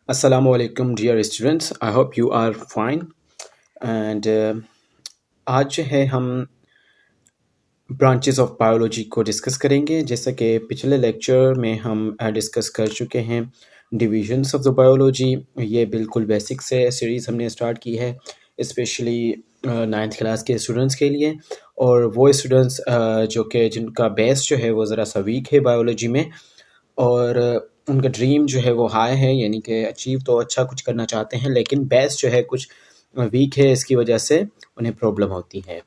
Assalamu alaikum dear students. I hope you are fine. And आज जो है हम ब्रांचेस ऑफ बायोलॉजी को डिस्कस करेंगे। जैसा कि पिछले लेक्चर में हम डिस्कस कर चुके हैं डिविजन्स ऑफ द बायोलॉजी। ये बिल्कुल बेसिक से सीरीज़ हमने स्टार्ट की है, स्पेशली नाइन्थ क्लास के स्टूडेंट्स के लिए, और वो स्टूडेंट्स जो कि जिनका बेस जो है वो ज़रा सा वीक है बायोलॉजी में, और उनका ड्रीम जो है वो हाई है, यानी कि अचीव तो अच्छा कुछ करना चाहते हैं, लेकिन बेस जो है कुछ वीक है, इसकी वजह से उन्हें प्रॉब्लम होती है।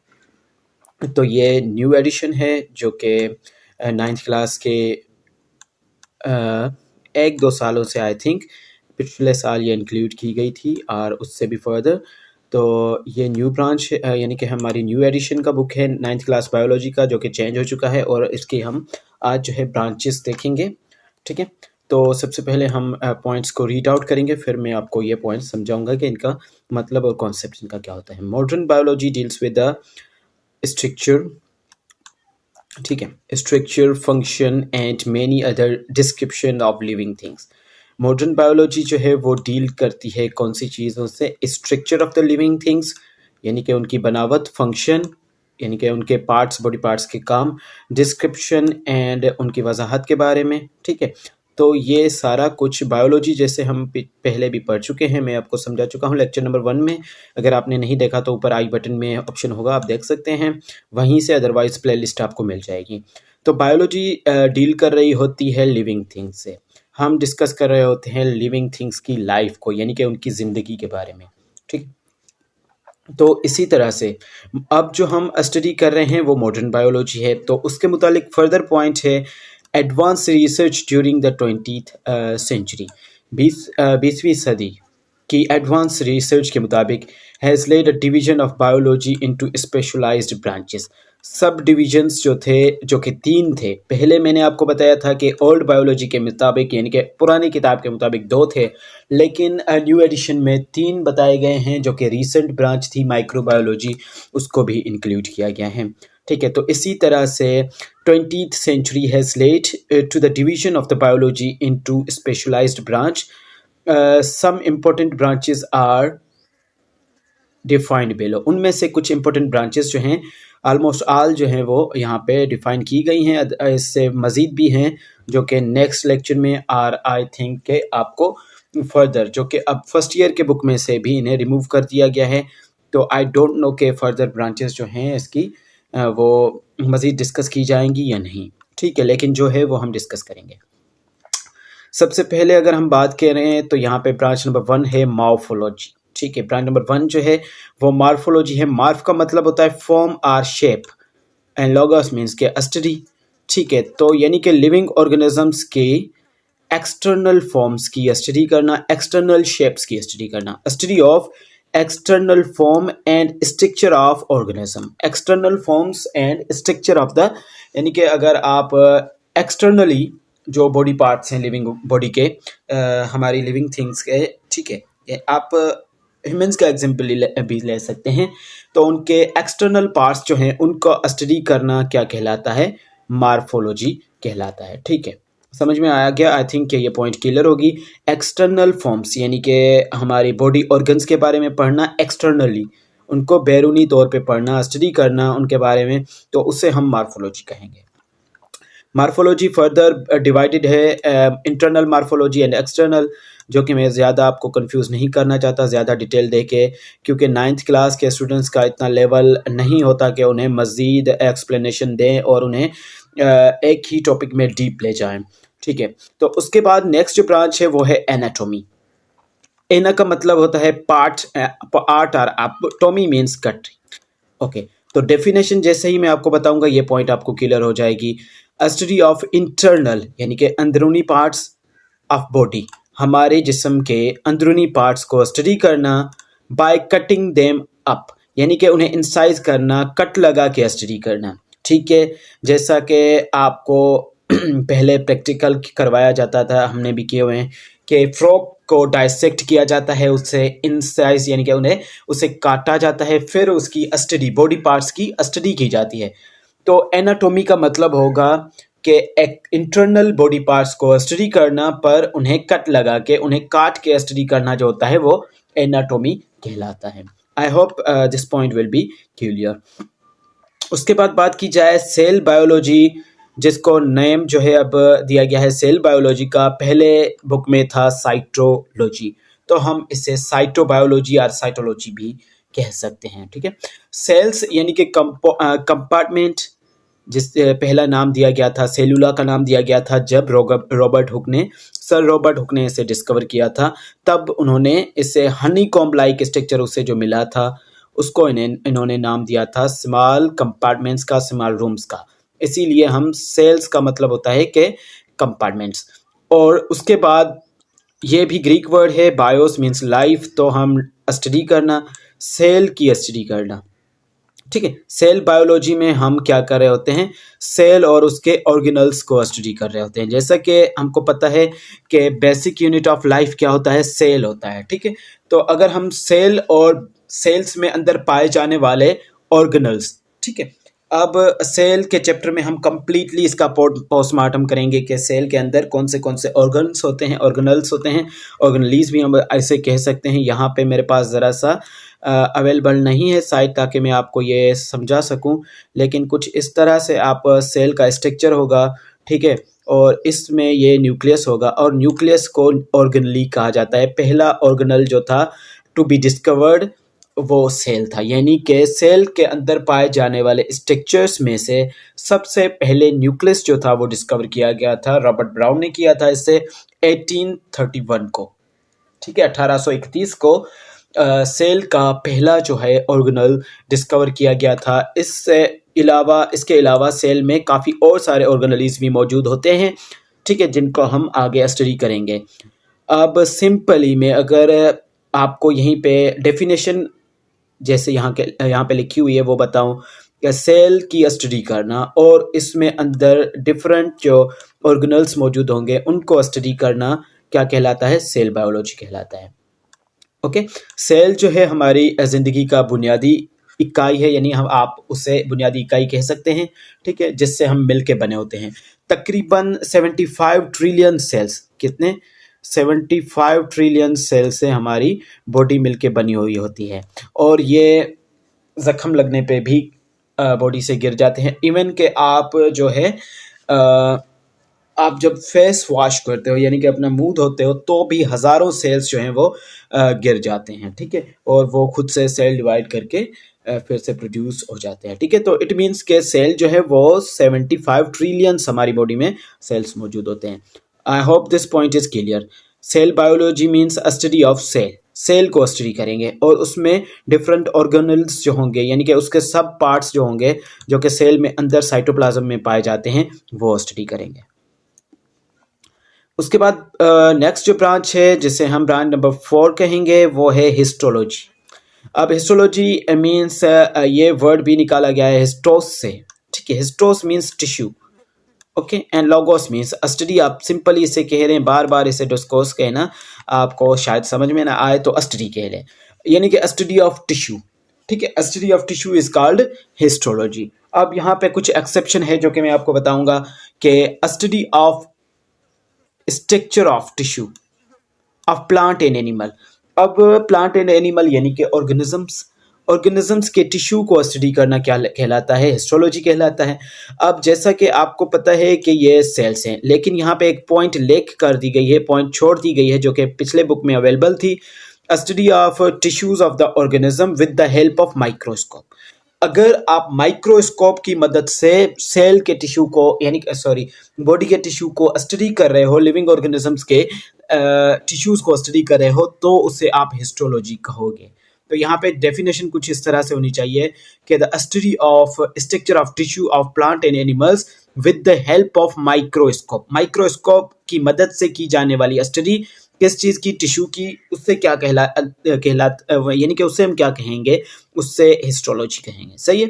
तो ये न्यू एडिशन है जो कि नाइन्थ क्लास के एक दो सालों से, आई थिंक पिछले साल ये इंक्लूड की गई थी और उससे भी फर्दर। तो ये न्यू ब्रांच यानी कि हमारी न्यू एडिशन का बुक है नाइन्थ क्लास बायोलॉजी का, जो कि चेंज हो चुका है, और इसके हम आज जो है ब्रांचेस देखेंगे। ठीक है, तो सबसे पहले हम पॉइंट्स को रीड आउट करेंगे, फिर मैं आपको ये पॉइंट्स समझाऊंगा कि इनका मतलब और कॉन्सेप्ट इनका क्या होता है। Modern biology deals with the structure, ठीक है, structure, function and many other description of living things. Modern biology जो है वो डील करती है कौन सी चीज़ों से? Structure of the living things, यानी कि उनकी बनावट, फंक्शन यानी कि उनके पार्ट्स, बॉडी पार्ट्स के काम, डिस्क्रिप्शन एंड उनकी वजाहत के बारे में। ठीक है, तो ये सारा कुछ बायोलॉजी जैसे हम पहले भी पढ़ चुके हैं, मैं आपको समझा चुका हूँ लेक्चर नंबर 1 में। अगर आपने नहीं देखा तो ऊपर आई बटन में ऑप्शन होगा, आप देख सकते हैं वहीं से, अदरवाइज प्लेलिस्ट आपको मिल जाएगी। तो बायोलॉजी डील कर रही होती है लिविंग थिंग्स से। हम डिस्कस कर रहे होते हैं लिविंग थिंग्स की लाइफ को, यानी कि उनकी ज़िंदगी के बारे में। ठीक, तो इसी तरह से अब जो हम स्टडी कर रहे हैं वो मॉडर्न बायोलॉजी है। तो उसके मुतालिक फर्दर पॉइंट है advance research during the 20th century. 20वीं सदी की एडवांस रिसर्च के मुताबिक has led a division of biology into specialized branches. सब डिविजन्स जो थे, जो कि 3 थे, पहले मैंने आपको बताया था कि ओल्ड बायोलॉजी के मुताबिक, यानी कि पुरानी किताब के मुताबिक 2 थे, लेकिन न्यू एडिशन में 3 बताए गए हैं, जो कि रीसेंट ब्रांच थी माइक्रोबायोलॉजी, उसको भी इंक्लूड किया गया है। ठीक है, तो इसी तरह से 20th century has led to the division of the biology into specialised branch. Some important branches are defined below. उनमें से कुछ इंपॉर्टेंट ब्रांचेस जो हैं, ऑलमोस्ट ऑल जो हैं वो यहाँ पे डिफाइन की गई हैं। इससे मज़ीद भी हैं जो कि नेक्स्ट लेक्चर में, और आई थिंक के आपको फर्दर, जो कि अब फर्स्ट ईयर के बुक में से भी इन्हें रिमूव कर दिया गया है। तो आई डोंट नो के फर्दर ब्रांचेस जो हैं इसकी वो मज़ीद डिस्कस की जाएंगी या नहीं। ठीक है, लेकिन जो है वो हम डिस्कस करेंगे। सबसे पहले अगर हम बात कर रहे हैं तो यहाँ पे ब्रांच नंबर 1 है मॉर्फोलॉजी। ठीक है, ब्रांच नंबर 1 जो है वो मॉर्फोलॉजी है। मॉर्फ का मतलब होता है फॉर्म और शेप, एंड लोगस मीन्स के स्टडी। ठीक है, तो यानी कि लिविंग ऑर्गेनिजम्स के एक्सटर्नल फॉर्म्स की स्टडी करना, एक्सटर्नल शेप्स की स्टडी करना, study of external form and structure of organism. External forms and structure of the, यानी कि अगर आप एक्सटर्नली जो बॉडी पार्ट्स हैं लिविंग बॉडी के, हमारी लिविंग थिंग्स के, ठीक है, ये आप ह्यूमंस का एग्जाम्पल भी ले सकते हैं। तो उनके एक्सटर्नल पार्ट्स जो हैं उनको स्टडी करना क्या कहलाता है? मॉर्फोलॉजी कहलाता है। ठीक है, समझ में आया गया? आई थिंक ये पॉइंट क्लियर होगी। एक्सटर्नल फॉर्म्स यानी कि हमारी बॉडी ऑर्गन्स के बारे में पढ़ना, एक्सटर्नली उनको बैरूनी तौर पे पढ़ना, स्टडी करना उनके बारे में, तो उसे हम मॉर्फोलॉजी कहेंगे। मॉर्फोलॉजी फर्दर डिवाइडेड है इंटरनल मॉर्फोलॉजी एंड एक्सटर्नल, जो कि मैं ज़्यादा आपको कंफ्यूज नहीं करना चाहता ज़्यादा डिटेल दे के, क्योंकि 9th क्लास के स्टूडेंट्स का इतना लेवल नहीं होता कि उन्हें मज़ीद एक्सप्लेनेशन दें और उन्हें एक ही टॉपिक में डीप ले जाएं। ठीक है, तो उसके बाद नेक्स्ट जो ब्रांच है वो है एनाटोमी। एना का मतलब होता है पार्ट, आर्ट, और टोमी मीन्स कट। ओके, तो डेफिनेशन जैसे ही मैं आपको बताऊंगा ये पॉइंट आपको क्लियर हो जाएगी। स्टडी ऑफ इंटरनल यानी कि अंदरूनी पार्ट्स ऑफ बॉडी, हमारे जिस्म के अंदरूनी पार्ट्स को स्टडी करना, बाय कटिंग देम अप, यानी कि उन्हें इंसाइज करना, कट लगा के स्टडी करना। ठीक है, जैसा कि आपको पहले प्रैक्टिकल करवाया जाता था, हमने भी किए हुए हैं, कि फ्रॉग को डाइसेक्ट किया जाता है, उससे इंसाइज यानी कि उन्हें उसे काटा जाता है, फिर उसकी स्टडी, बॉडी पार्ट्स की स्टडी की जाती है। तो एनाटोमी का मतलब होगा कि एक इंटरनल बॉडी पार्ट्स को स्टडी करना पर उन्हें कट लगा के उन्हें काट के स्टडी करना जो होता है वो एनाटॉमी कहलाता है। आई hope this point will be clear. उसके बाद बात की जाए सेल बायोलॉजी, जिसको नेम जो है अब दिया गया है सेल बायोलॉजी का, पहले बुक में था साइटोलॉजी, तो हम इसे साइटोबायोलॉजी और साइटोलॉजी भी कह सकते हैं। ठीक है, सेल्स यानी कि कंपार्टमेंट, जिस पहला नाम दिया गया था सेलुला का नाम दिया गया था जब सर रॉबर्ट हुक ने इसे डिस्कवर किया था, तब उन्होंने इसे हनीकॉम्ब लाइक स्ट्रक्चर उससे जो मिला था उसको इन्होंने नाम दिया था स्मॉल कंपार्टमेंट्स का, स्मॉल रूम्स का। इसीलिए हम सेल्स का मतलब होता है कि कंपार्टमेंट्स। और उसके बाद ये भी ग्रीक वर्ड है, बायोस मीन्स लाइफ, तो हम स्टडी करना, सेल की स्टडी करना। ठीक है, सेल बायोलॉजी में हम क्या कर रहे होते हैं, सेल और उसके ऑर्गेनल्स को स्टडी कर रहे होते हैं। जैसा कि हमको पता है कि बेसिक यूनिट ऑफ लाइफ क्या होता है, सेल होता है। ठीक है, तो अगर हम सेल और सेल्स में अंदर पाए जाने वाले ऑर्गेनल्स, ठीक है, अब सेल के चैप्टर में हम कंप्लीटली इसका पोस्टमार्टम करेंगे कि सेल के अंदर कौन से ऑर्गन्स होते हैं, ऑर्गेनल्स होते हैं, ऑर्गेनलीज भी हम ऐसे कह सकते हैं। यहाँ पे मेरे पास ज़रा सा अवेलेबल नहीं है साइट ताकि मैं आपको ये समझा सकूं, लेकिन कुछ इस तरह से आप सेल का स्ट्रक्चर होगा। ठीक है, और इसमें ये न्यूक्लियस होगा और न्यूक्लियस को ऑर्गेनली कहा जाता है। पहला ऑर्गेनल जो था टू बी डिस्कवर्ड वो सेल था, यानी कि सेल के अंदर पाए जाने वाले स्ट्रक्चर्स में से सबसे पहले न्यूक्लियस जो था वो डिस्कवर किया गया था। रॉबर्ट ब्राउन ने किया था इसे 1831 को। ठीक है, 1831 को सेल का पहला जो है ऑर्गेनल डिस्कवर किया गया था। इसके अलावा सेल में काफ़ी और सारे ऑर्गेनलीज भी मौजूद होते हैं। ठीक है, जिनको हम आगे स्टडी करेंगे। अब सिंपली में अगर आपको यहीं पे डेफिनेशन जैसे यहाँ पे लिखी हुई है वो बताऊं कि सेल की स्टडी करना और इसमें अंदर डिफरेंट जो ऑर्गेनल्स मौजूद होंगे उनको स्टडी करना क्या कहलाता है, सेल बायोलॉजी कहलाता है। ओके, सेल जो है हमारी ज़िंदगी का बुनियादी इकाई है, यानी आप उसे बुनियादी इकाई कह सकते हैं। ठीक है, जिससे हम मिल के बने होते हैं। तकरीबन 75 ट्रिलियन सेल्स, कितने, 75 ट्रिलियन सेल से हमारी बॉडी मिल के बनी हुई होती है। और ये जख्म लगने पे भी बॉडी से गिर जाते हैं। इवन के आप जो है आप जब फेस वॉश करते हो यानी कि अपना मुंह धोते हो तो भी हज़ारों सेल्स जो हैं वो गिर जाते हैं। ठीक है, और वो खुद से सेल डिवाइड करके फिर से प्रोड्यूस हो जाते हैं। ठीक है, तो इट मीन्स के सेल जो है वो 75 ट्रिलियन हमारी बॉडी में सेल्स मौजूद होते हैं। I hope this point is clear. Cell biology means study of cell को स्टडी करेंगे और उसमें डिफरेंट ऑर्गेनल्स जो होंगे यानी कि उसके सब पार्ट्स जो होंगे जो कि सेल में अंदर साइटोप्लाज्म में पाए जाते हैं वो स्टडी करेंगे। उसके बाद नेक्स्ट जो ब्रांच है जिसे हम ब्रांच नंबर 4 कहेंगे वो है हिस्टोलॉजी। अब हिस्टोलॉजी मीन्स ये वर्ड भी निकाला गया है हिस्टोस से। ठीक है, हिस्टोस मीन्स टिश्यू, ओके, एंड लोगोस मीन्स स्टडी। आप सिंपली इसे कह रहे हैं, बार बार इसे डिस्कोस कहना आपको शायद समझ में ना आए तो स्टडी कह लें, यानी कि स्टडी ऑफ टिश्यू। ठीक है, study of tissue is called histology. अब यहाँ पे कुछ एक्सेप्शन है जो कि मैं आपको बताऊंगा कि study of structure of tissue of plant and animal. अब प्लांट एंड एनिमल यानी कि ऑर्गेनिजम्स के टिश्यू को स्टडी करना क्या कहलाता है, हिस्टोलॉजी कहलाता है। अब जैसा कि आपको पता है कि ये सेल्स हैं, लेकिन यहाँ पे एक पॉइंट लेख कर दी गई है, पॉइंट छोड़ दी गई है जो कि पिछले बुक में अवेलेबल थी, study of tissues of the organism with the help of microscope. अगर आप माइक्रोस्कोप की मदद से सेल के टिश्यू को यानी बॉडी के टिश्यू को स्टडी कर रहे हो, लिविंग ऑर्गेनिजम्स के टिश्यूज को स्टडी कर रहे हो तो उसे आप हिस्टोलॉजी कहोगे। तो यहाँ पे डेफिनेशन कुछ इस तरह से होनी चाहिए कि the study of structure of tissue of plant and animals with the help of microscope. Microscope की मदद से की जाने वाली स्टडी किस चीज़ की, टिश्यू की, उससे क्या कहला यानी कि उससे हम क्या कहेंगे, उससे हिस्टोलॉजी कहेंगे। सही है,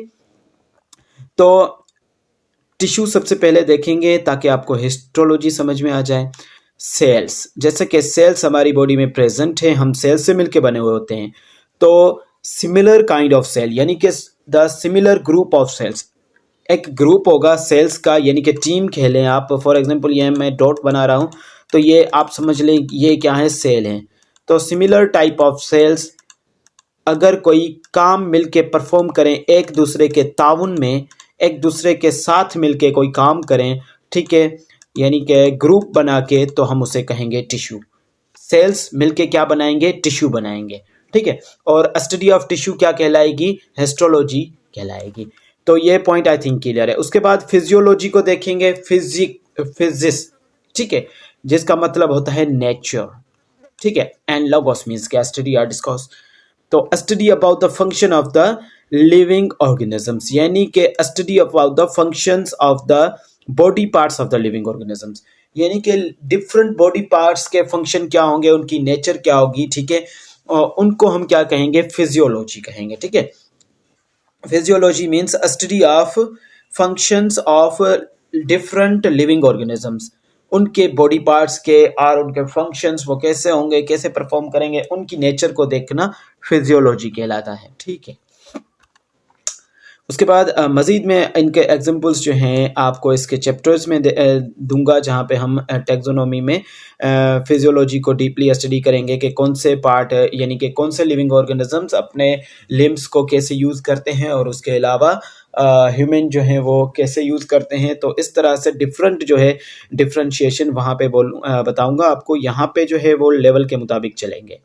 तो टिश्यू सबसे पहले देखेंगे ताकि आपको हिस्टोलॉजी समझ में आ जाए। सेल्स, जैसे कि सेल्स हमारी बॉडी में प्रेजेंट है, हम सेल्स से मिलके बने हुए होते हैं। तो सिमिलर काइंड ऑफ सेल यानी कि the similar group of cells, एक ग्रुप होगा सेल्स का, यानी कि टीम कह लें आप। फॉर एग्जांपल ये मैं डॉट बना रहा हूँ, तो ये आप समझ लें ये क्या है, सेल है। तो सिमिलर टाइप ऑफ सेल्स, अगर कोई काम मिलके परफॉर्म करें, एक दूसरे के ताउन में, एक दूसरे के साथ मिलके कोई काम करें, ठीक है, यानी कि ग्रुप बना के, तो हम उसे कहेंगे टिश्यू। सेल्स मिलके क्या बनाएंगे, टिश्यू बनाएंगे, ठीक है। और स्टडी ऑफ टिश्यू क्या कहलाएगी, हिस्टोलॉजी कहलाएगी। तो ये पॉइंट आई थिंक क्लियर है। उसके बाद फिजियोलॉजी को देखेंगे, फिजिक्स, ठीक है, जिसका मतलब होता है नेचर, ठीक है। एंड लोगोस मीन्स क्या, स्टडी या डिस्कस। तो study about the function of the living organisms, यानी कि study about the functions of the body parts of the living organisms, यानी कि डिफरेंट बॉडी पार्ट्स के फंक्शन क्या होंगे, उनकी नेचर क्या होगी, ठीक है। और उनको हम क्या कहेंगे, फिजियोलॉजी कहेंगे, ठीक है। Physiology means study of functions of different living organisms, उनके बॉडी पार्ट्स के और उनके फंक्शंस वो कैसे होंगे, कैसे परफॉर्म करेंगे, उनकी नेचर को देखना फिजियोलॉजी कहलाता है, ठीक है। उसके बाद मज़ीद में इनके एग्जांपल्स जो हैं आपको इसके चैप्टर्स में दूंगा, जहाँ पे हम टेक्सोनोमी में फिजियोलॉजी को डीपली स्टडी करेंगे कि कौन से पार्ट, यानी कि कौन से लिविंग ऑर्गेनिजम्स अपने लिम्स को कैसे यूज़ करते हैं, और उसके अलावा ह्यूमन जो है वो कैसे यूज़ करते हैं। तो इस तरह से डिफरेंट जो है डिफ्रेंशिएशन वहाँ पे बताऊँगा आपको। यहाँ पे जो है वो लेवल के मुताबिक चलेंगे।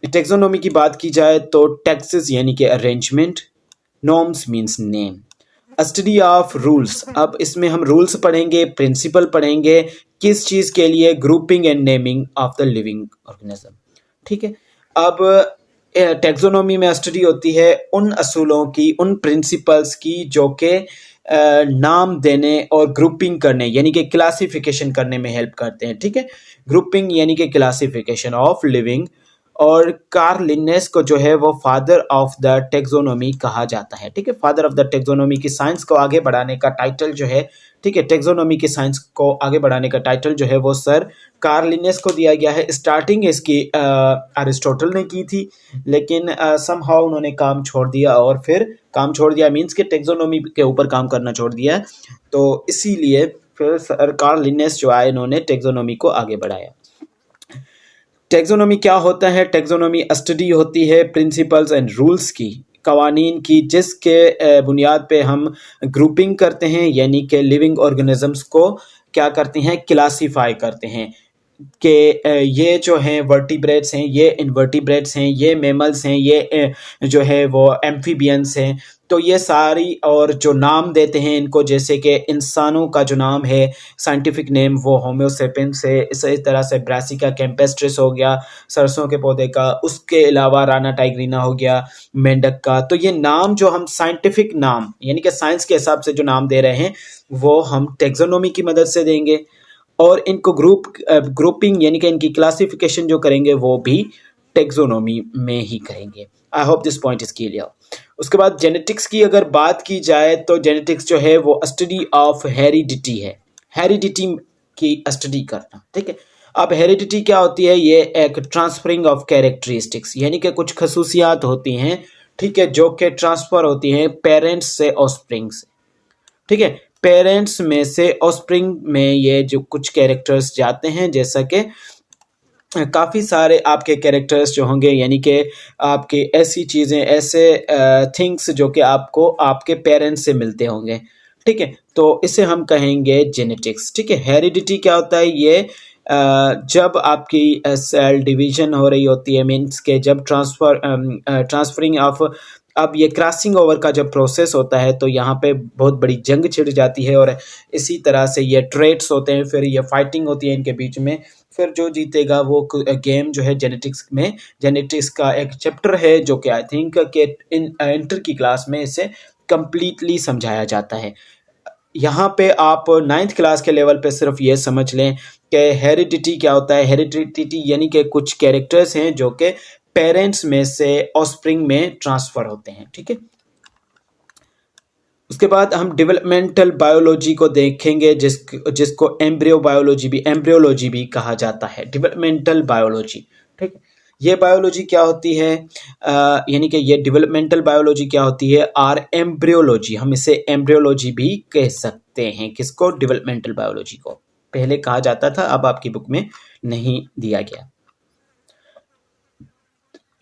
टेक्सोनोमी की बात की जाए तो टेक्सेस यानी कि arrangement, norms means name, study of rules. अब इसमें हम रूल्स पढ़ेंगे, प्रिंसिपल पढ़ेंगे, किस चीज़ के लिए, grouping and naming of the living organism, ठीक है। अब टेक्सोनोमी में स्टडी होती है उन असूलों की, उन प्रिंसिपल्स की जो कि नाम देने और ग्रुपिंग करने यानी कि क्लासिफिकेशन करने में हेल्प करते हैं, ठीक है। ग्रुपिंग यानी कि क्लासिफिकेशन ऑफ लिविंग। और कार्ल लिन्नेस को जो है वो फादर ऑफ द टेक्सोनोमी कहा जाता है, ठीक है। फादर ऑफ द टेक्सोनोमी की साइंस को आगे बढ़ाने का टाइटल जो है, ठीक है, टेक्सोनोमी की साइंस को आगे बढ़ाने का टाइटल जो है वो सर कार्ल लिन्नेस को दिया गया है। स्टार्टिंग इसकी अरिस्टोटल ने की थी, लेकिन समहाउ उन्होंने काम छोड़ दिया, और फिर काम छोड़ दिया मीन्स कि टेक्सोनोमी के ऊपर काम करना छोड़ दिया, तो इसीलिए फिर सर कार्ल लिन्नेस जो आए, इन्होंने टेक्सोनोमी को आगे बढ़ाया। टेक्सोनोमी क्या होता है, टेक्सोनोमी स्टडी होती है प्रिंसिपल्स एंड रूल्स की, कवानीन की, जिसके बुनियाद पे हम ग्रुपिंग करते हैं, यानी कि लिविंग ऑर्गेनिजम्स को क्या करते हैं, क्लासीफाई करते हैं कि ये जो हैं वर्टिब्रेट्स हैं, ये इनवर्टिब्रेट्स हैं, ये मेमल्स हैं, ये जो है वो एम्फीबियंस हैं। तो ये सारी, और जो नाम देते हैं इनको, जैसे कि इंसानों का जो नाम है साइंटिफिक नेम वो होमो सेपियंस है, इसी तरह से ब्रासिका कैम्पेस्ट्रिस हो गया सरसों के पौधे का, उसके अलावा राना टाइग्रीना हो गया मेंढक का। तो ये नाम जो हम साइंटिफिक नाम यानी कि साइंस के हिसाब से जो नाम दे रहे हैं वो हम टेक्सोनोमी की मदद से देंगे, और इनको ग्रुपिंग यानी कि इनकी क्लासिफिकेशन जो करेंगे वो भी टेक्सोनोमी में ही करेंगे। आई hope this point is clear. उसके बाद जेनेटिक्स की अगर बात की जाए तो जेनेटिक्स जो है वो स्टडी ऑफ हेरिडिटी है, हेरिडिटी की स्टडी करना, ठीक है। अब हेरिडिटी क्या होती है, ये एक ट्रांसफरिंग ऑफ कैरेक्टरिस्टिक्स यानी कि कुछ खसूसियात होती हैं, ठीक है, जो कि ट्रांसफर होती हैं पेरेंट्स से ऑफस्प्रिंग से, ठीक है। पेरेंट्स में से ऑफस्प्रिंग में ये जो कुछ कैरेक्टर्स जाते हैं, जैसा कि काफ़ी सारे आपके कैरेक्टर्स जो होंगे, यानी कि आपके ऐसी चीज़ें, ऐसे थिंग्स जो कि आपको आपके पेरेंट्स से मिलते होंगे, ठीक है। तो इसे हम कहेंगे जेनेटिक्स, ठीक है। हेरिडिटी क्या होता है, ये जब आपकी सेल डिवीजन हो रही होती है, मीन्स के जब ट्रांसफरिंग ऑफ, अब ये क्रॉसिंग ओवर का जब प्रोसेस होता है तो यहाँ पे बहुत बड़ी जंग छिड़ जाती है, और इसी तरह से ये ट्रेड्स होते हैं, फिर ये फाइटिंग होती है इनके बीच में, फिर जो जीतेगा वो गेम जो है जेनेटिक्स में, जेनेटिक्स का एक चैप्टर है जो कि आई थिंक कि इंटर की क्लास में इसे कम्प्लीटली समझाया जाता है। यहाँ पे आप 9th क्लास के लेवल पे सिर्फ ये समझ लें कि हेरिडिटी क्या होता है। हेरिडिटी यानी कि कुछ कैरेक्टर्स हैं जो कि पेरेंट्स में से ऑफस्प्रिंग में ट्रांसफर होते हैं, ठीक है। उसके बाद हम डेवलपमेंटल बायोलॉजी को देखेंगे, जिसको एम्ब्रियोलॉजी भी कहा जाता है, डेवलपमेंटल बायोलॉजी, ठीक है। ये बायोलॉजी क्या होती है, यानी कि ये डेवलपमेंटल बायोलॉजी क्या होती है, आर एम्ब्रियोलॉजी, हम इसे एम्ब्रियोलॉजी भी कह सकते हैं। किसको? डेवलपमेंटल बायोलॉजी को। पहले कहा जाता था, अब आपकी बुक में नहीं दिया गया।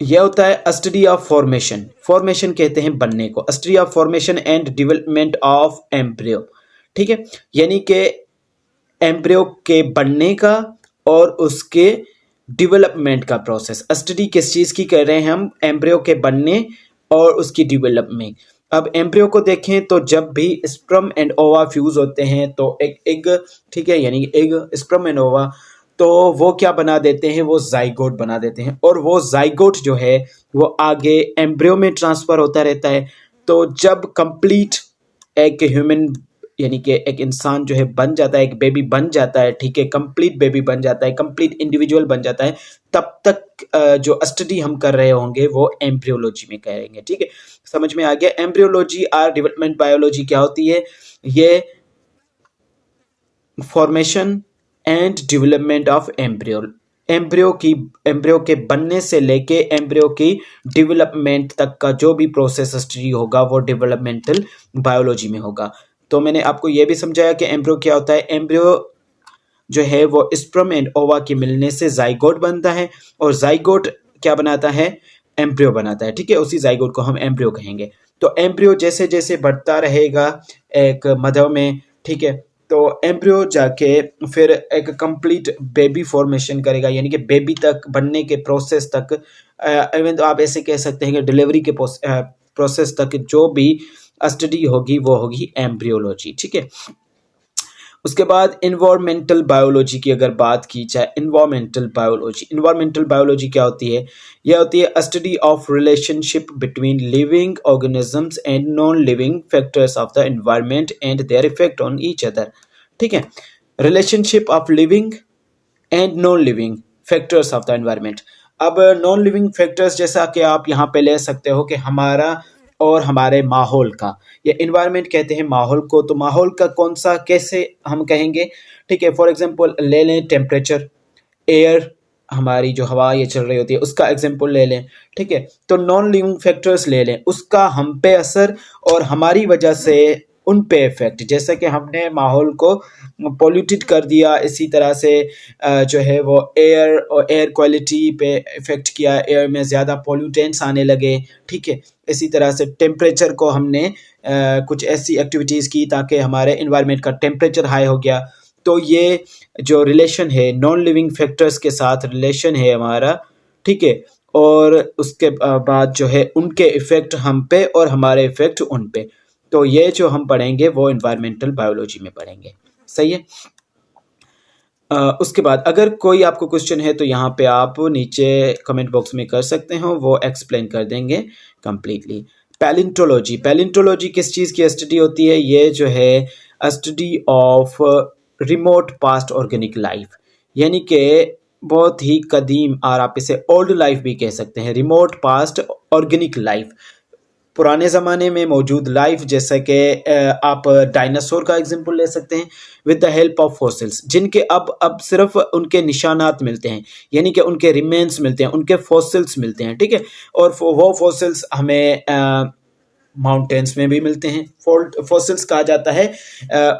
यह होता है स्टडी ऑफ फॉर्मेशन, फॉर्मेशन कहते हैं बनने को, study of formation and development of embryo. ठीक है, यानी कि एम्ब्रियो के बनने का और उसके डेवलपमेंट का प्रोसेस। स्टडी किस चीज़ की कर रहे हैं हम? एम्ब्रियो के बनने और उसकी डेवलपमेंट। अब एम्ब्रियो को देखें तो जब भी स्पर्म एंड ओवा फ्यूज होते हैं तो एक एग, ठीक है, यानी एग, स्पर्म एंड ओवा, तो वो क्या बना देते हैं? वो जाइगोट बना देते हैं, और वो जाइगोट जो है वो आगे एम्ब्रियो में ट्रांसफर होता रहता है। तो जब कंप्लीट एक ह्यूमन, यानी कि एक इंसान जो है बन जाता है, एक बेबी बन जाता है, ठीक है, कंप्लीट बेबी बन जाता है, कंप्लीट इंडिविजुअल बन जाता है, तब तक जो स्टडी हम कर रहे होंगे वो एम्ब्रियोलॉजी में करेंगे। ठीक है, समझ में आ गया? एम्ब्रियोलॉजी और डेवलपमेंट बायोलॉजी क्या होती है? ये formation and development of embryo, embryo के बनने से लेके एम्ब्रियो की डेवलपमेंट तक का जो भी प्रोसेस स्टडी होगा वो डेवलपमेंटल बायोलॉजी में होगा। तो मैंने आपको ये भी समझाया कि एम्ब्रियो क्या होता है। एम्ब्रियो जो है वो स्पर्म एंड ओवा के मिलने से जाइगोट बनता है, और जाइगोट क्या बनाता है? एम्ब्रियो बनाता है। ठीक है, उसी जाइगोट को हम एम्ब्रियो कहेंगे। तो एम्ब्रियो जैसे जैसे बढ़ता रहेगा एक मदर में, ठीक है, तो एम्ब्रियो जाके फिर एक कंप्लीट बेबी फॉर्मेशन करेगा, यानी कि बेबी तक बनने के प्रोसेस तक, इवन तो आप ऐसे कह सकते हैं कि डिलीवरी के प्रोसेस तक जो भी स्टडी होगी वो होगी एम्ब्रियोलॉजी। ठीक है, उसके बाद इन्वायरमेंटल बायोलॉजी की अगर बात की जाए, इन्वायरमेंटल बायोलॉजी क्या होती है? यह होती है study of relationship between living organisms and non living factors of the environment and their effect on each other. ठीक है, relationship of living and non living factors of the environment. अब non living factors जैसा कि आप यहाँ पे ले सकते हो कि हमारा और हमारे माहौल का, या इन्वायरमेंट कहते हैं माहौल को, तो माहौल का कौन सा, कैसे हम कहेंगे? ठीक है, फॉर एग्जांपल ले लें टेम्परेचर, एयर, हमारी जो हवा ये चल रही होती है उसका एग्जांपल ले लें। ठीक है, तो नॉन लिविंग फैक्टर्स ले लें, उसका हम पे असर और हमारी वजह से उन पे इफेक्ट। जैसे कि हमने माहौल को पोल्यूटेड कर दिया, इसी तरह से जो है वो एयर और एयर क्वालिटी पे इफेक्ट किया, एयर में ज़्यादा पोल्यूटेंट्स आने लगे। ठीक है, इसी तरह से टेम्परेचर को हमने कुछ ऐसी एक्टिविटीज़ की ताकि हमारे इन्वायरमेंट का टेम्परेचर हाई हो गया। तो ये जो रिलेशन है नॉन लिविंग फैक्टर्स के साथ रिलेशन है हमारा, ठीक है, और उसके बाद जो है उनके इफ़ेक्ट हम पे और हमारे इफ़ेक्ट उन पे। तो ये जो हम पढ़ेंगे वो इन्वायरमेंटल बायोलॉजी में पढ़ेंगे। सही है। उसके बाद अगर कोई आपको क्वेश्चन है तो यहाँ पे आप नीचे कमेंट बॉक्स में कर सकते हो, वो एक्सप्लेन कर देंगे कम्प्लीटली। पैलिंटोलॉजी किस चीज़ की स्टडी होती है? ये जो है study of remote past organic life, यानी कि बहुत ही कदीम, और आप इसे ओल्ड लाइफ भी कह सकते हैं। रिमोट पास्ट ऑर्गेनिक लाइफ, पुराने ज़माने में मौजूद लाइफ, जैसे कि आप डायनासोर का एग्जांपल ले सकते हैं, with the help of fossils, जिनके अब सिर्फ उनके निशानात मिलते हैं, यानी कि उनके रिमेन्स मिलते हैं, उनके फॉसिल्स मिलते हैं। ठीक है, और वो फॉसिल्स हमें माउंटेन्स में भी मिलते हैं। फॉसिल्स कहा जाता है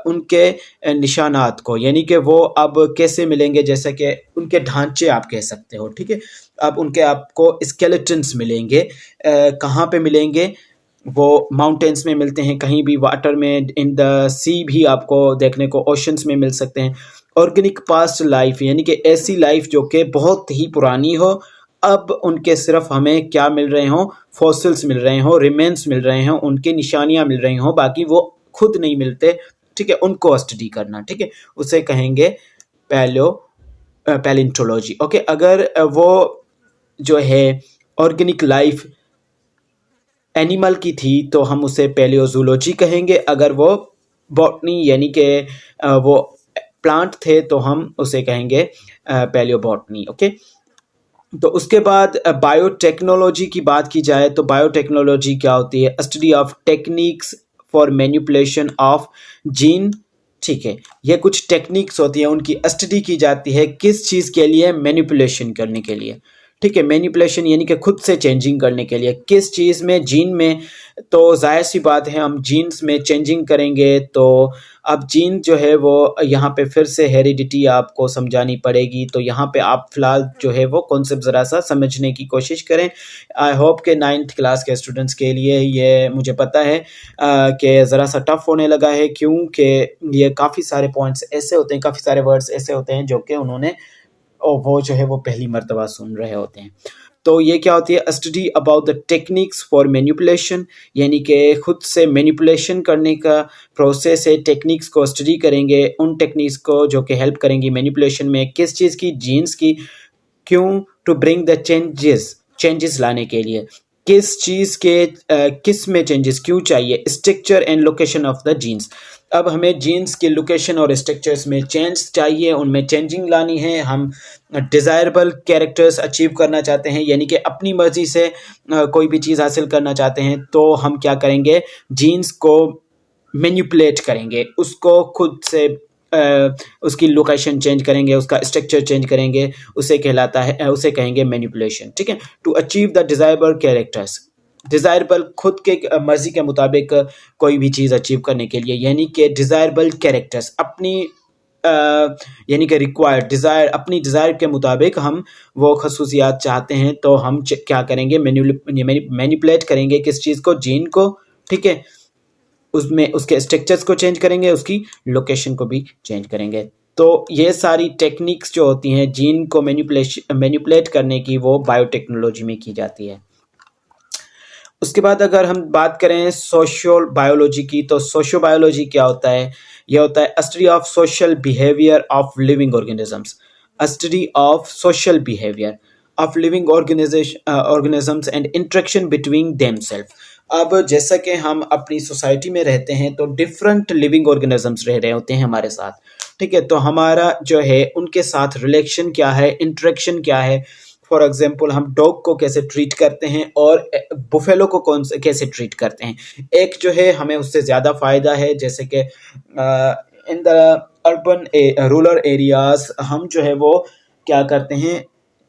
उनके निशानात को, यानी कि वो अब कैसे मिलेंगे, जैसे कि उनके ढांचे आप कह सकते हो। ठीक है, अब उनके आपको स्केलेटन्स मिलेंगे। कहाँ पे मिलेंगे? वो माउंटेन्स में मिलते हैं, कहीं भी वाटर में, इन द सी भी आपको देखने को ओशंस में मिल सकते हैं। ऑर्गेनिक पास्ट लाइफ, यानी कि ऐसी लाइफ जो कि बहुत ही पुरानी हो, अब उनके सिर्फ हमें क्या मिल रहे हों? फॉसिल्स मिल रहे हों, रिमेन्स मिल रहे हों, उनकी निशानियां मिल रही हों, बाकी वो खुद नहीं मिलते। ठीक है, उनको स्टडी करना, ठीक है, उसे कहेंगे पैलिंटोलॉजी। ओके, अगर वो जो है ऑर्गेनिक लाइफ एनिमल की थी तो हम उसे पैलियोजूलॉजी कहेंगे। अगर वो बॉटनी यानी कि वो प्लांट थे तो हम उसे कहेंगे पैलियोबॉटनी। ओके, तो उसके बाद बायोटेक्नोलॉजी की बात की जाए तो बायोटेक्नोलॉजी क्या होती है? Study of techniques for manipulation of gene. ठीक है, ये कुछ टेक्निक्स होती हैं, उनकी स्टडी की जाती है किस चीज़ के लिए? मैनिपुलेशन करने के लिए। ठीक है, मैनिपुलेशन यानी कि खुद से चेंजिंग करने के लिए। किस चीज़ में? जीन में। तो ज़ाहिर सी बात है हम जीन्स में चेंजिंग करेंगे, तो अब जीन जो है वो यहाँ पे फिर से हेरिडिटी आपको समझानी पड़ेगी। तो यहाँ पे आप फ़िलहाल जो है वो कॉन्सेप्ट ज़रा सा समझने की कोशिश करें। आई होप कि 9th क्लास के स्टूडेंट्स के लिए ये मुझे पता है कि ज़रा सा टफ़ होने लगा है, क्योंकि ये काफ़ी सारे पॉइंट्स ऐसे होते हैं, काफ़ी सारे वर्ड्स ऐसे होते हैं जो कि उन्होंने वो जो है वो पहली मर्तबा सुन रहे होते हैं। तो ये क्या होती है? Study about the techniques for manipulation, यानी कि खुद से मैनिपुलेशन करने का प्रोसेस है। टेक्निक्स को स्टडी करेंगे, उन टेक्निक्स को जो कि हेल्प करेंगी मैनिपुलेशन में। किस चीज़ की? जीन्स की। क्यों? टू ब्रिंग द चेंजेस लाने के लिए। किस चीज़ के किस में चेंजेस क्यों चाहिए? Structure and location of the genes. अब हमें जीन्स के लोकेशन और स्ट्रक्चर्स में चेंज चाहिए, उनमें चेंजिंग लानी है। हम डिज़ायरेबल कैरेक्टर्स अचीव करना चाहते हैं, यानी कि अपनी मर्ज़ी से कोई भी चीज़ हासिल करना चाहते हैं, तो हम क्या करेंगे? जीन्स को मैनिपुलेट करेंगे, उसको खुद से उसकी लोकेशन चेंज करेंगे, उसका स्ट्रक्चर चेंज करेंगे, उसे कहलाता है उसे कहेंगे मैनिपुलेशन। ठीक है? To achieve the desirable characters, desirable खुद के मर्ज़ी के मुताबिक कोई भी चीज़ अचीव करने के लिए, यानी कि डिज़ायरेबल कैरेक्टर्स अपनी यानी कि रिक्वायर्ड डिज़ायर, अपनी डिज़ायर के मुताबिक हम वो खसूसियात चाहते हैं, तो हम क्या करेंगे? मैनिपुलेट करेंगे किस चीज़ को? जीन को। ठीक है? उसमें उसके स्ट्रक्चर्स को चेंज करेंगे, उसकी लोकेशन को भी चेंज करेंगे। तो ये सारी टेक्निक्स जो होती हैं जीन को मैनिपुलेट करने की, वो बायोटेक्नोलॉजी में की जाती है। उसके बाद अगर हम बात करें सोशल बायोलॉजी की, तो सोशो बायोलॉजी क्या होता है? यह होता है study of social behaviour of living organisms. Study of social behaviour of living organisms and interaction between themself. अब जैसा कि हम अपनी सोसाइटी में रहते हैं, तो डिफरेंट लिविंग ऑर्गेनिजम्स रह रहे होते हैं हमारे साथ। ठीक है? तो हमारा जो है उनके साथ रिलेशन क्या है, इंटरेक्शन क्या है। फॉर एग्जाम्पल हम डॉग को कैसे ट्रीट करते हैं और बुफेलो को कैसे ट्रीट करते हैं। एक जो है हमें उससे ज़्यादा फ़ायदा है, जैसे कि in the urban rural areas हम जो है वो क्या करते हैं,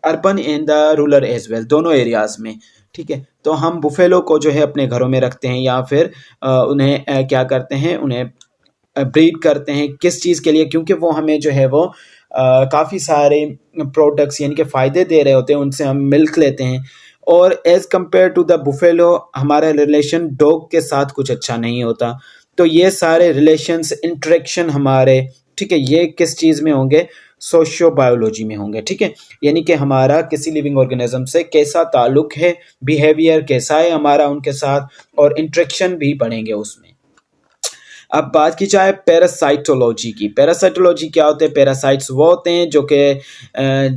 urban and the rural as well, दोनों एरियाज़ में। ठीक है? तो हम बुफेलो को जो है अपने घरों में रखते हैं, या फिर उन्हें क्या करते हैं, उन्हें ब्रीड करते हैं। किस चीज़ के लिए? क्योंकि वो हमें जो है वो काफ़ी सारे प्रोडक्ट्स यानी कि फ़ायदे दे रहे होते हैं, उनसे हम मिल्क लेते हैं। और as compared to the buffalo हमारा रिलेशन डॉग के साथ कुछ अच्छा नहीं होता। तो ये सारे रिलेशंस, इंटरेक्शन हमारे, ठीक है, ये किस चीज़ में होंगे? सोशियो बायोलॉजी में होंगे। ठीक है? यानी कि हमारा किसी लिविंग ऑर्गेनिज्म से कैसा ताल्लुक है, बिहेवियर कैसा है हमारा उनके साथ, और इंटरेक्शन भी बढ़ेंगे उसमें। अब बात की जाए पैरासाइटोलॉजी की। पैरासाइटोलॉजी क्या होते हैं? पैरासाइट्स वो होते हैं जो कि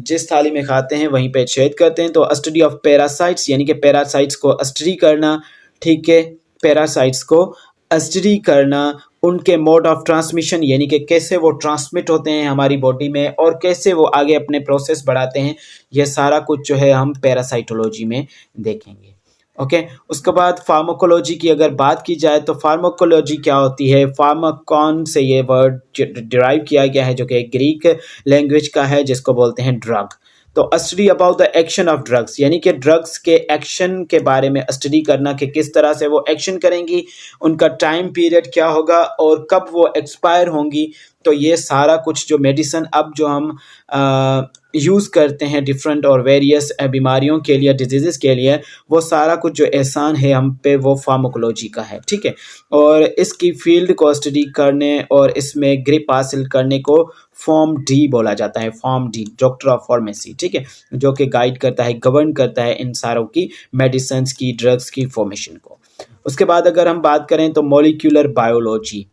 जिस थाली में खाते हैं वहीं पे छेद करते हैं। तो स्टडी ऑफ पैरासाइट्स, यानी कि पैरासाइट्स को स्टडी करना। ठीक है? पैरासाइट्स को स्टडी करना, उनके मोड ऑफ ट्रांसमिशन, यानी कि कैसे वो ट्रांसमिट होते हैं हमारी बॉडी में और कैसे वो आगे अपने प्रोसेस बढ़ाते हैं, ये सारा कुछ जो है हम पैरासाइटोलॉजी में देखेंगे। ओके? उसके बाद फार्माकोलॉजी की अगर बात की जाए, तो फार्माकोलॉजी क्या होती है? फार्माकॉन से ये वर्ड डिराइव किया गया है, जो कि ग्रीक लैंग्वेज का है, जिसको बोलते हैं ड्रग। तो study about the action of drugs, यानी कि ड्रग्स के एक्शन के बारे में स्टडी करना कि किस तरह से वो एक्शन करेंगी, उनका टाइम पीरियड क्या होगा और कब वो एक्सपायर होंगी। तो ये सारा कुछ जो मेडिसिन अब जो हम यूज़ करते हैं डिफरेंट और वेरियस बीमारियों के लिए, डिजीज़ के लिए, वो सारा कुछ जो एहसान है हम पे, वो फार्माकोलॉजी का है। ठीक है? और इसकी फील्ड को स्टडी करने और इसमें ग्रिप हासिल करने को फॉर्म डी बोला जाता है। Form D, doctor of pharmacy. ठीक है? जो कि गाइड करता है, गवर्न करता है इन सारों की मेडिसिन की, ड्रग्स की फॉर्मेशन को। उसके बाद अगर हम बात करें तो मॉलिक्यूलर बायोलॉजी।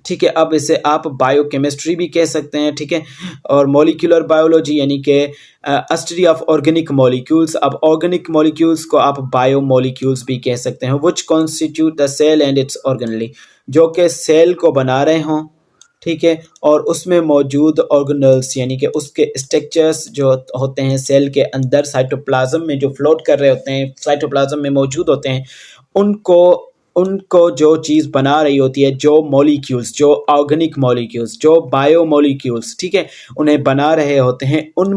ठीक है? अब इसे आप बायोकेमिस्ट्री भी कह सकते हैं। ठीक है? और मॉलिक्यूलर बायोलॉजी यानी कि स्टडी ऑफ ऑर्गेनिक मॉलिक्यूल्स। अब ऑर्गेनिक मॉलिक्यूल्स को आप बायो मॉलिक्यूल्स भी कह सकते हैं, which constitute the cell and its organelle, जो कि सेल को बना रहे हों। ठीक है? और उसमें मौजूद ऑर्गेनल्स, यानी कि उसके स्ट्रक्चर्स जो होते हैं सेल के अंदर, साइटोप्लाज्म में जो फ्लोट कर रहे होते हैं, साइटोप्लाज्म में मौजूद होते हैं, उनको उनको जो चीज़ बना रही होती है, जो मॉलिक्यूल्स, जो ऑर्गेनिक मॉलिक्यूल्स, जो बायो मॉलिक्यूल्स, ठीक है, उन्हें बना रहे होते हैं, उन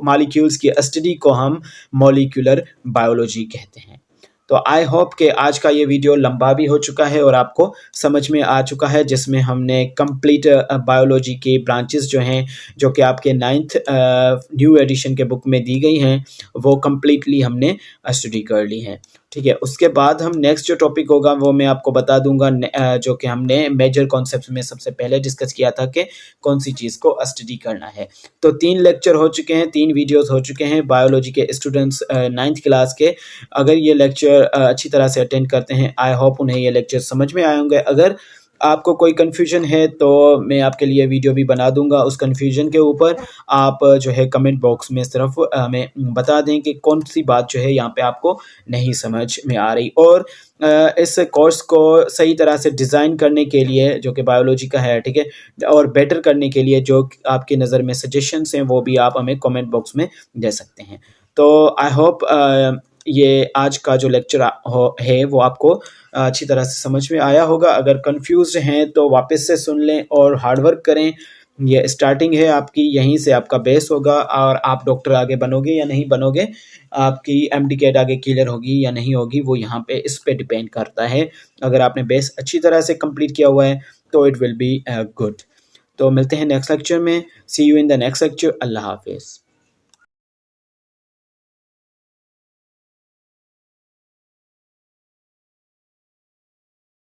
मॉलिक्यूल्स की स्टडी को हम मॉलिक्यूलर बायोलॉजी कहते हैं। तो आई होप कि आज का ये वीडियो लंबा भी हो चुका है और आपको समझ में आ चुका है, जिसमें हमने कंप्लीट बायोलॉजी के ब्रांचेस जो हैं, जो कि आपके 9th न्यू एडिशन के बुक में दी गई हैं, वो कम्प्लीटली हमने स्टडी कर ली हैं। ठीक है, उसके बाद हम नेक्स्ट जो टॉपिक होगा वो मैं आपको बता दूंगा, जो कि हमने मेजर कॉन्सेप्ट्स में सबसे पहले डिस्कस किया था कि कौन सी चीज़ को स्टडी करना है। तो 3 लेक्चर हो चुके हैं, 3 वीडियोस हो चुके हैं बायोलॉजी के स्टूडेंट्स 9th क्लास के। अगर ये लेक्चर अच्छी तरह से अटेंड करते हैं, आई होप उन्हें ये लेक्चर समझ में आए होंगे। अगर आपको कोई कन्फ्यूजन है तो मैं आपके लिए वीडियो भी बना दूंगा, उस कन्फ्यूजन के ऊपर आप जो है कमेंट बॉक्स में सिर्फ हमें बता दें कि कौन सी बात जो है यहाँ पे आपको नहीं समझ में आ रही। और इस कोर्स को सही तरह से डिज़ाइन करने के लिए, जो कि बायोलॉजी का है, ठीक है, और बेटर करने के लिए जो आपकी नज़र में सजेशंस हैं वो भी आप हमें कमेंट बॉक्स में दे सकते हैं। तो आई होप ये आज का जो लेक्चर है वो आपको अच्छी तरह से समझ में आया होगा। अगर कंफ्यूज्ड हैं तो वापस से सुन लें और हार्ड वर्क करें। ये स्टार्टिंग है आपकी, यहीं से आपका बेस होगा और आप डॉक्टर आगे बनोगे या नहीं बनोगे, आपकी एमडी-कैट आगे क्लियर होगी या नहीं होगी, वो यहाँ पे इस पे डिपेंड करता है। अगर आपने बेस अच्छी तरह से कंप्लीट किया हुआ है तो इट विल बी गुड। तो मिलते हैं नेक्स्ट लेक्चर में। See you in the next lecture. अल्लाह हाफिज़।